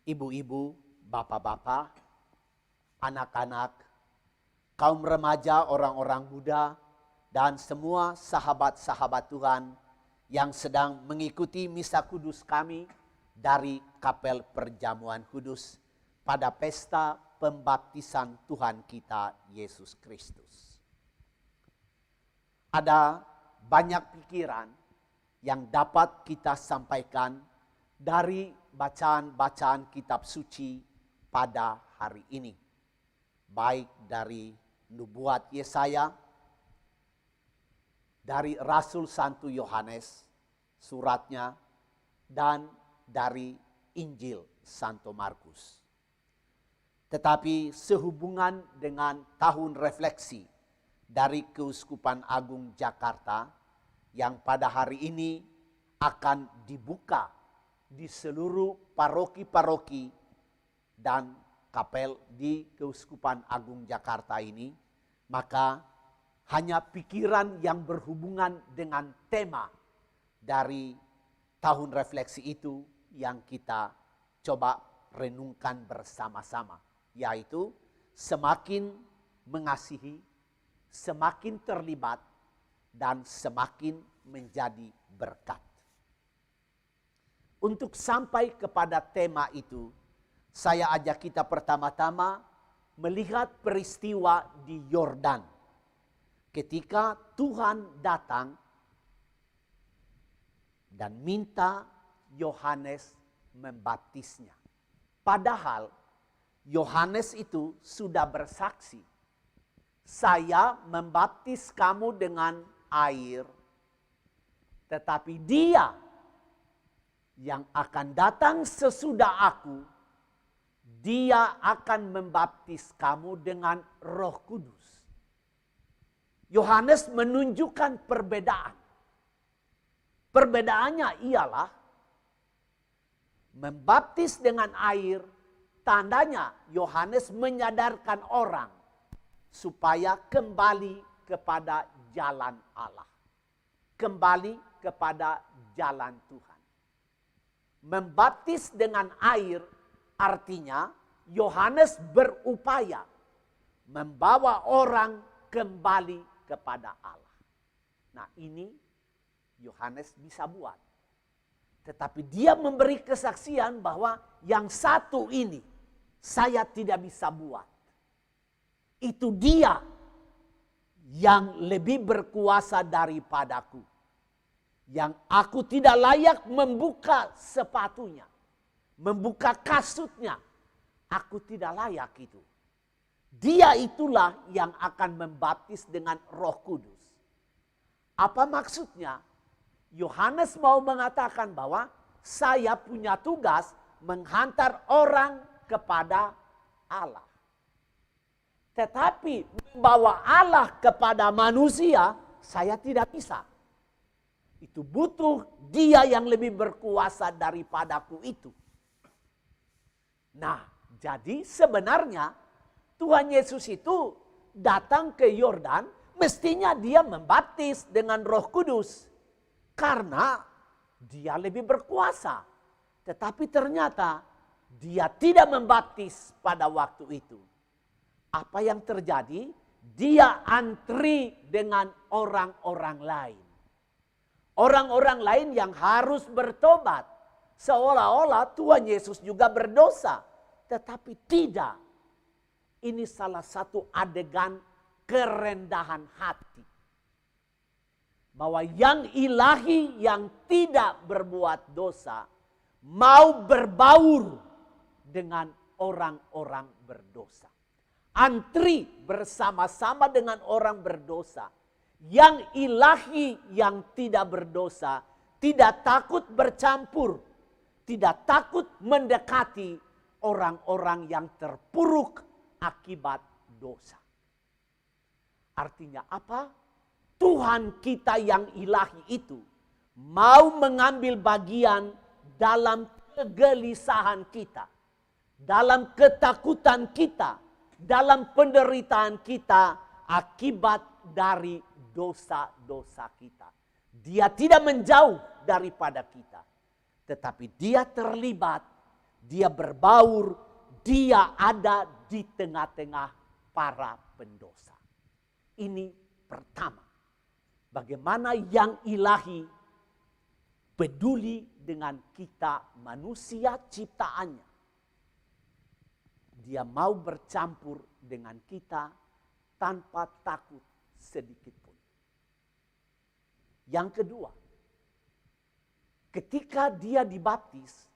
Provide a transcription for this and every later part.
ibu-ibu, bapak-bapak, anak-anak, kaum remaja, orang-orang muda, dan semua sahabat-sahabat Tuhan yang sedang mengikuti misa kudus kami dari Kapel Perjamuan Kudus pada pesta pembaptisan Tuhan kita Yesus Kristus. Ada banyak pikiran yang dapat kita sampaikan dari bacaan-bacaan kitab suci pada hari ini. Baik dari nubuat Yesaya, dari Rasul Santo Yohanes, suratnya, dan dari Injil Santo Markus. Tetapi sehubungan dengan tahun refleksi dari Keuskupan Agung Jakarta yang pada hari ini akan dibuka di seluruh paroki-paroki dan kapel di Keuskupan Agung Jakarta ini, maka hanya pikiran yang berhubungan dengan tema dari tahun refleksi itu yang kita coba renungkan bersama-sama, yaitu semakin mengasihi, semakin terlibat, dan semakin menjadi berkat. Untuk sampai kepada tema itu, saya ajak kita pertama-tama melihat peristiwa di Yordan. Ketika Tuhan datang dan minta Yohanes membaptisnya. Padahal Yohanes itu sudah bersaksi, saya membaptis kamu dengan air, tetapi dia yang akan datang sesudah aku, dia akan membaptis kamu dengan Roh Kudus. Yohanes menunjukkan perbedaan. Perbedaannya ialah membaptis dengan air, tandanya Yohanes menyadarkan orang supaya kembali kepada jalan Allah. Kembali kepada jalan Tuhan. Membaptis dengan air artinya Yohanes berupaya membawa orang kembali kepada Allah. Nah, ini Yohanes bisa buat. Tetapi dia memberi kesaksian bahwa yang satu ini saya tidak bisa buat. Itu dia yang lebih berkuasa daripadaku. Yang aku tidak layak membuka sepatunya, membuka kasutnya. Aku tidak layak itu. Dia itulah yang akan membaptis dengan Roh Kudus. Apa maksudnya? Yohanes mau mengatakan bahwa saya punya tugas menghantar orang kepada Allah. Tetapi membawa Allah kepada manusia, saya tidak bisa. Itu butuh dia yang lebih berkuasa daripadaku itu. Nah, jadi sebenarnya Tuhan Yesus itu datang ke Yordan, mestinya dia membaptis dengan Roh Kudus. Karena dia lebih berkuasa. Tetapi ternyata dia tidak membaptis pada waktu itu. Apa yang terjadi? Dia antri dengan orang-orang lain. Orang-orang lain yang harus bertobat. Seolah-olah Tuhan Yesus juga berdosa. Tetapi tidak. Ini salah satu adegan kerendahan hati. Bahwa yang ilahi yang tidak berbuat dosa mau berbaur dengan orang-orang berdosa. Antri bersama-sama dengan orang berdosa. Yang ilahi yang tidak berdosa tidak takut bercampur, tidak takut mendekati orang-orang yang terpuruk akibat dosa. Artinya apa? Tuhan kita yang ilahi itu mau mengambil bagian dalam kegelisahan kita, dalam ketakutan kita, dalam penderitaan kita akibat dari dosa-dosa kita. Dia tidak menjauh daripada kita, tetapi dia terlibat dia berbaur, dia ada di tengah-tengah para pendosa. Ini pertama, bagaimana yang ilahi peduli dengan kita manusia ciptaannya. Dia mau bercampur dengan kita tanpa takut sedikit pun. Yang kedua, ketika dia dibaptis,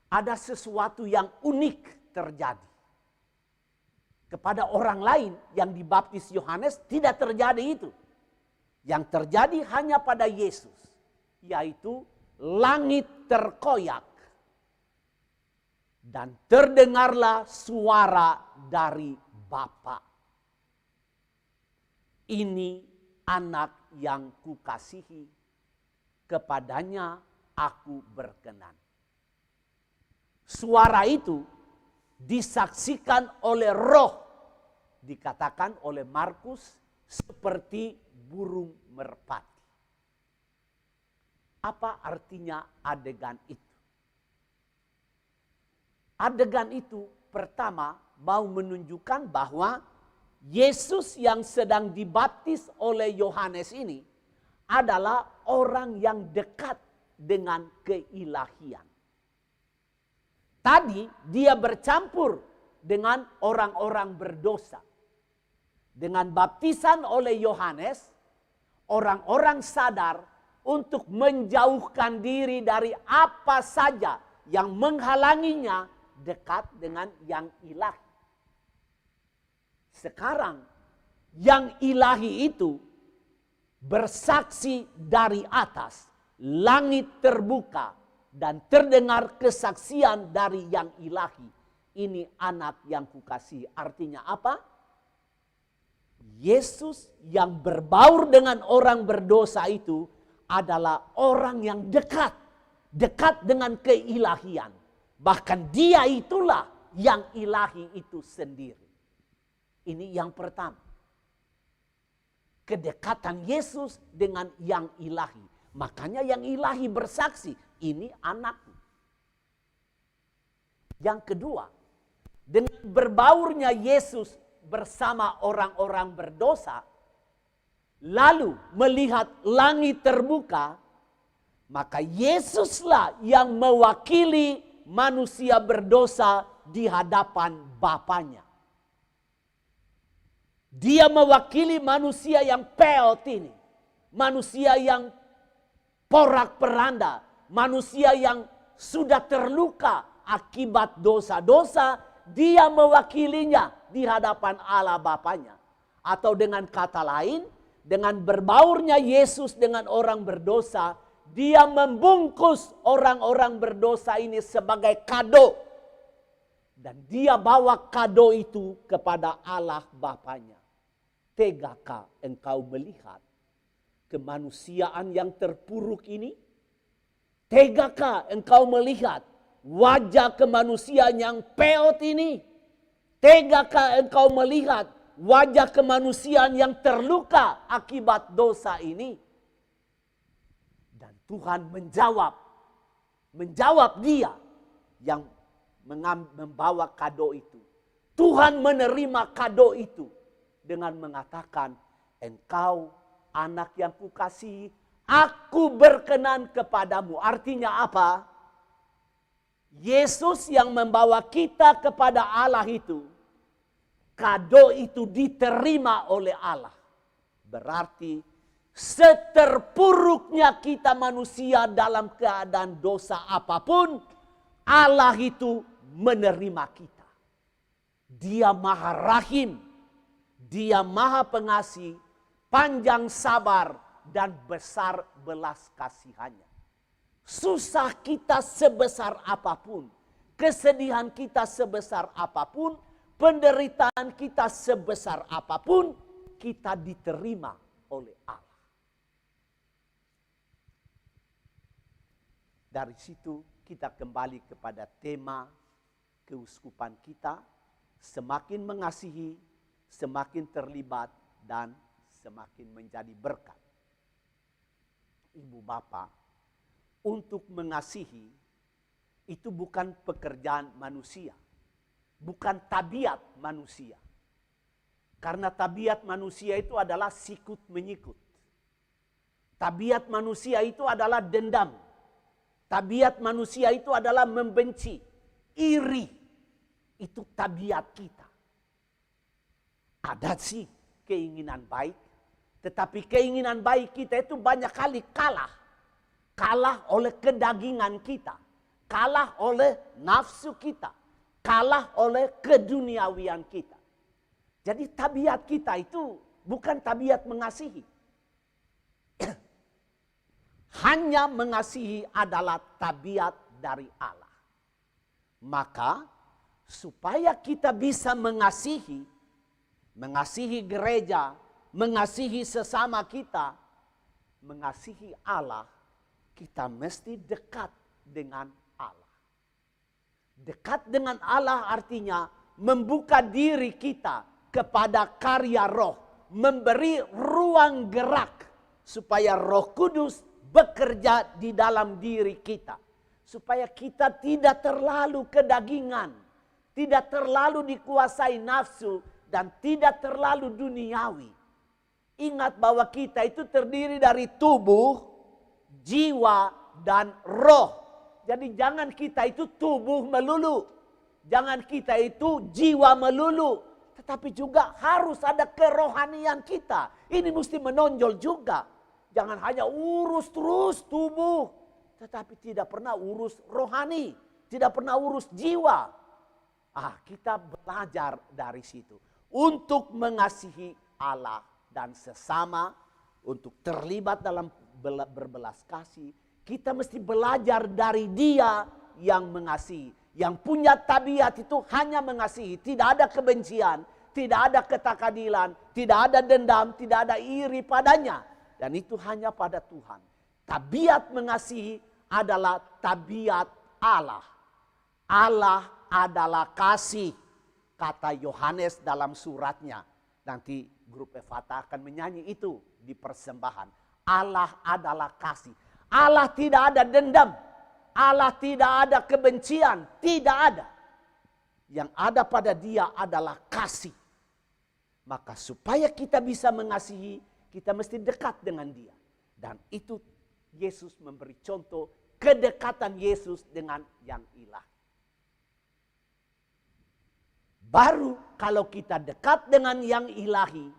ada sesuatu yang unik terjadi. Kepada orang lain yang dibaptis Yohanes tidak terjadi itu. Yang terjadi hanya pada Yesus, yaitu langit terkoyak dan terdengarlah suara dari Bapa. Ini anak yang kukasihi, kepadanya aku berkenan. Suara itu disaksikan oleh Roh, dikatakan oleh Markus seperti burung merpati. Apa artinya adegan itu? Adegan itu pertama mau menunjukkan bahwa Yesus yang sedang dibaptis oleh Yohanes ini adalah orang yang dekat dengan keilahian. Tadi dia bercampur dengan orang-orang berdosa. Dengan baptisan oleh Yohanes, orang-orang sadar untuk menjauhkan diri dari apa saja yang menghalanginya dekat dengan yang ilahi. Sekarang yang ilahi itu bersaksi dari atas, langit terbuka dan terdengar kesaksian dari yang ilahi. Ini anak yang kukasihi. Artinya apa? Yesus yang berbaur dengan orang berdosa itu adalah orang yang dekat. Dekat dengan keilahian. Bahkan dia itulah yang ilahi itu sendiri. Ini yang pertama. Kedekatan Yesus dengan yang ilahi. Makanya yang ilahi bersaksi, ini anakku. Yang kedua, dengan berbaurnya Yesus bersama orang-orang berdosa, lalu melihat langit terbuka, maka Yesuslah yang mewakili manusia berdosa di hadapan Bapanya. Dia mewakili manusia yang peot ini. Manusia yang porak-peranda. Manusia yang sudah terluka akibat dosa-dosa. Dia mewakilinya di hadapan Allah Bapanya. Atau dengan kata lain, dengan berbaurnya Yesus dengan orang berdosa, dia membungkus orang-orang berdosa ini sebagai kado. Dan dia bawa kado itu kepada Allah Bapanya. Tegakah engkau melihat kemanusiaan yang terpuruk ini? Tegakah engkau melihat wajah kemanusiaan yang peot ini? Tegakah engkau melihat wajah kemanusiaan yang terluka akibat dosa ini? Dan Tuhan menjawab dia yang membawa kado itu. Tuhan menerima kado itu dengan mengatakan, engkau anak yang kukasihi, aku berkenan kepadamu. Artinya apa? Yesus yang membawa kita kepada Allah itu, kado itu diterima oleh Allah. Berarti seterpuruknya kita manusia dalam keadaan dosa apapun, Allah itu menerima kita. Dia maha rahim, dia maha pengasih, panjang sabar, dan besar belas kasihannya. Susah kita sebesar apapun, kesedihan kita sebesar apapun, penderitaan kita sebesar apapun, kita diterima oleh Allah. Dari situ kita kembali kepada tema keuskupan kita, semakin mengasihi, semakin terlibat, dan semakin menjadi berkat. Ibu Bapa, untuk mengasihi itu bukan pekerjaan manusia. Bukan tabiat manusia. Karena tabiat manusia itu adalah sikut menyikut. Tabiat manusia itu adalah dendam. Tabiat manusia itu adalah membenci, iri. Itu tabiat kita. Ada sih keinginan baik, tetapi keinginan baik kita itu banyak kali kalah. Kalah oleh kedagingan kita, kalah oleh nafsu kita, kalah oleh keduniawian kita. Jadi tabiat kita itu bukan tabiat mengasihi. Hanya mengasihi adalah tabiat dari Allah. Maka supaya kita bisa mengasihi gereja, mengasihi sesama kita, mengasihi Allah, kita mesti dekat dengan Allah. Dekat dengan Allah artinya membuka diri kita kepada karya roh, memberi ruang gerak supaya Roh Kudus bekerja di dalam diri kita. Supaya kita tidak terlalu kedagingan, tidak terlalu dikuasai nafsu, dan tidak terlalu duniawi. Ingat bahwa kita itu terdiri dari tubuh, jiwa, dan roh. Jadi jangan kita itu tubuh melulu. Jangan kita itu jiwa melulu. Tetapi juga harus ada kerohanian kita. Ini mesti menonjol juga. Jangan hanya urus terus tubuh. Tetapi tidak pernah urus rohani. Tidak pernah urus jiwa. Kita belajar dari situ. Untuk mengasihi Allah dan sesama. Untuk terlibat dalam berbelas kasih. Kita mesti belajar dari Dia yang mengasihi. Yang punya tabiat itu hanya mengasihi. Tidak ada kebencian. Tidak ada ketakadilan. Tidak ada dendam. Tidak ada iri padanya. Dan itu hanya pada Tuhan. Tabiat mengasihi adalah tabiat Allah. Allah adalah kasih. Kata Yohanes dalam suratnya. Nanti grup Efata akan menyanyi itu di persembahan. Allah adalah kasih. Allah tidak ada dendam. Allah tidak ada kebencian. Tidak ada. Yang ada pada Dia adalah kasih. Maka supaya kita bisa mengasihi, kita mesti dekat dengan Dia. Dan itu Yesus memberi contoh kedekatan Yesus dengan yang ilahi. Baru kalau kita dekat dengan yang ilahi,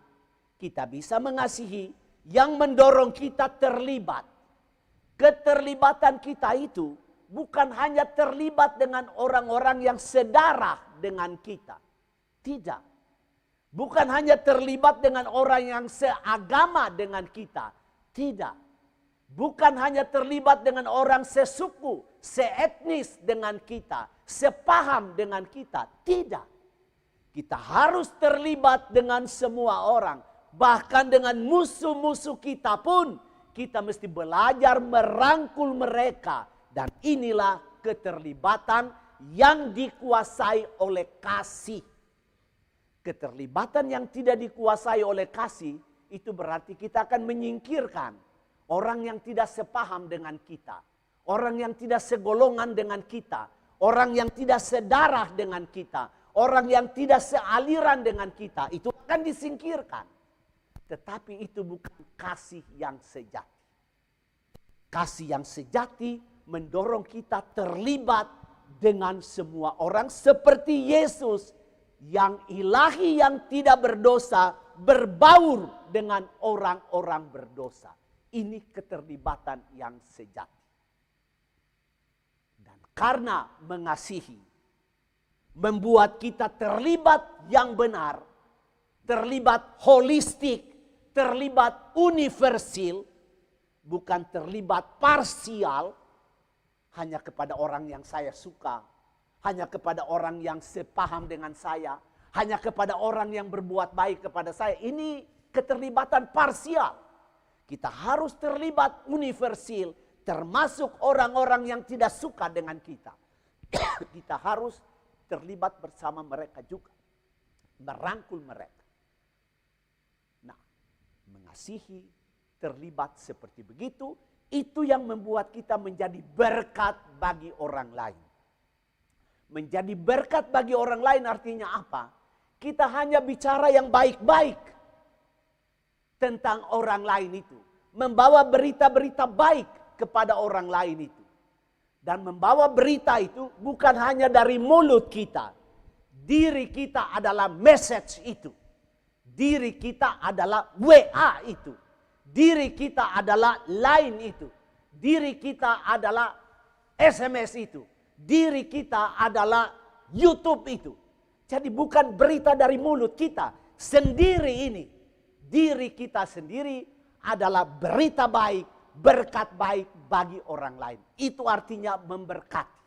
kita bisa mengasihi yang mendorong kita terlibat. Keterlibatan kita itu bukan hanya terlibat dengan orang-orang yang sedarah dengan kita. Tidak. Bukan hanya terlibat dengan orang yang seagama dengan kita. Tidak. Bukan hanya terlibat dengan orang sesuku, seetnis dengan kita, sepaham dengan kita. Tidak. Kita harus terlibat dengan semua orang. Bahkan dengan musuh-musuh kita pun kita mesti belajar merangkul mereka. Dan inilah keterlibatan yang dikuasai oleh kasih. Keterlibatan yang tidak dikuasai oleh kasih, itu berarti kita akan menyingkirkan orang yang tidak sepaham dengan kita. Orang yang tidak segolongan dengan kita. Orang yang tidak sedarah dengan kita. Orang yang tidak sealiran dengan kita. Itu akan disingkirkan. Tetapi itu bukan kasih yang sejati. Kasih yang sejati mendorong kita terlibat dengan semua orang seperti Yesus yang ilahi yang tidak berdosa berbaur dengan orang-orang berdosa. Ini keterlibatan yang sejati. Dan karena mengasihi membuat kita terlibat yang benar, terlibat holistik, terlibat universal, bukan terlibat parsial hanya kepada orang yang saya suka, hanya kepada orang yang sepaham dengan saya, hanya kepada orang yang berbuat baik kepada saya. Ini keterlibatan parsial. Kita harus terlibat universal, termasuk orang-orang yang tidak suka dengan kita. Kita harus terlibat bersama mereka juga, merangkul mereka. Nah, mengasihi, terlibat seperti begitu, itu yang membuat kita menjadi berkat bagi orang lain. Menjadi berkat bagi orang lain artinya apa? Kita hanya bicara yang baik-baik tentang orang lain itu. Membawa berita-berita baik kepada orang lain itu. Dan membawa berita itu bukan hanya dari mulut kita. Diri kita adalah message itu. Diri kita adalah WA itu. Diri kita adalah line itu. Diri kita adalah SMS itu. Diri kita adalah YouTube itu. Jadi bukan berita dari mulut kita. Sendiri ini. Diri kita sendiri adalah berita baik, berkat baik bagi orang lain. Itu artinya memberkati.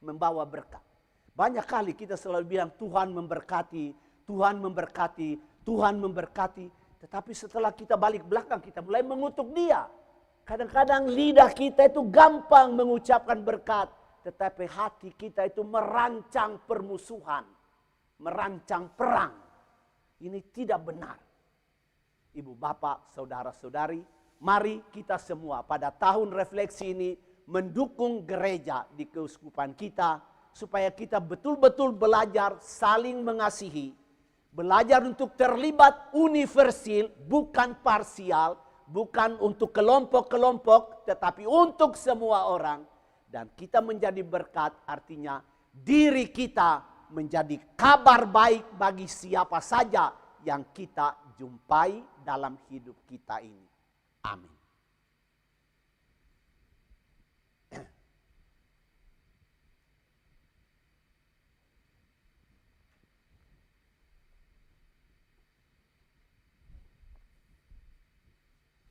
Membawa berkat. Banyak kali kita selalu bilang Tuhan memberkati, Tuhan memberkati, Tuhan memberkati. Tetapi setelah kita balik belakang kita mulai mengutuk dia. Kadang-kadang lidah kita itu gampang mengucapkan berkat. Tetapi hati kita itu merancang permusuhan. Merancang perang. Ini tidak benar. Ibu bapak, saudara-saudari. Mari kita semua pada tahun refleksi ini mendukung gereja di keuskupan kita. Supaya kita betul-betul belajar saling mengasihi. Belajar untuk terlibat universal, bukan parsial. Bukan untuk kelompok-kelompok, tetapi untuk semua orang. Dan kita menjadi berkat artinya diri kita menjadi kabar baik bagi siapa saja yang kita jumpai dalam hidup kita ini. Amin.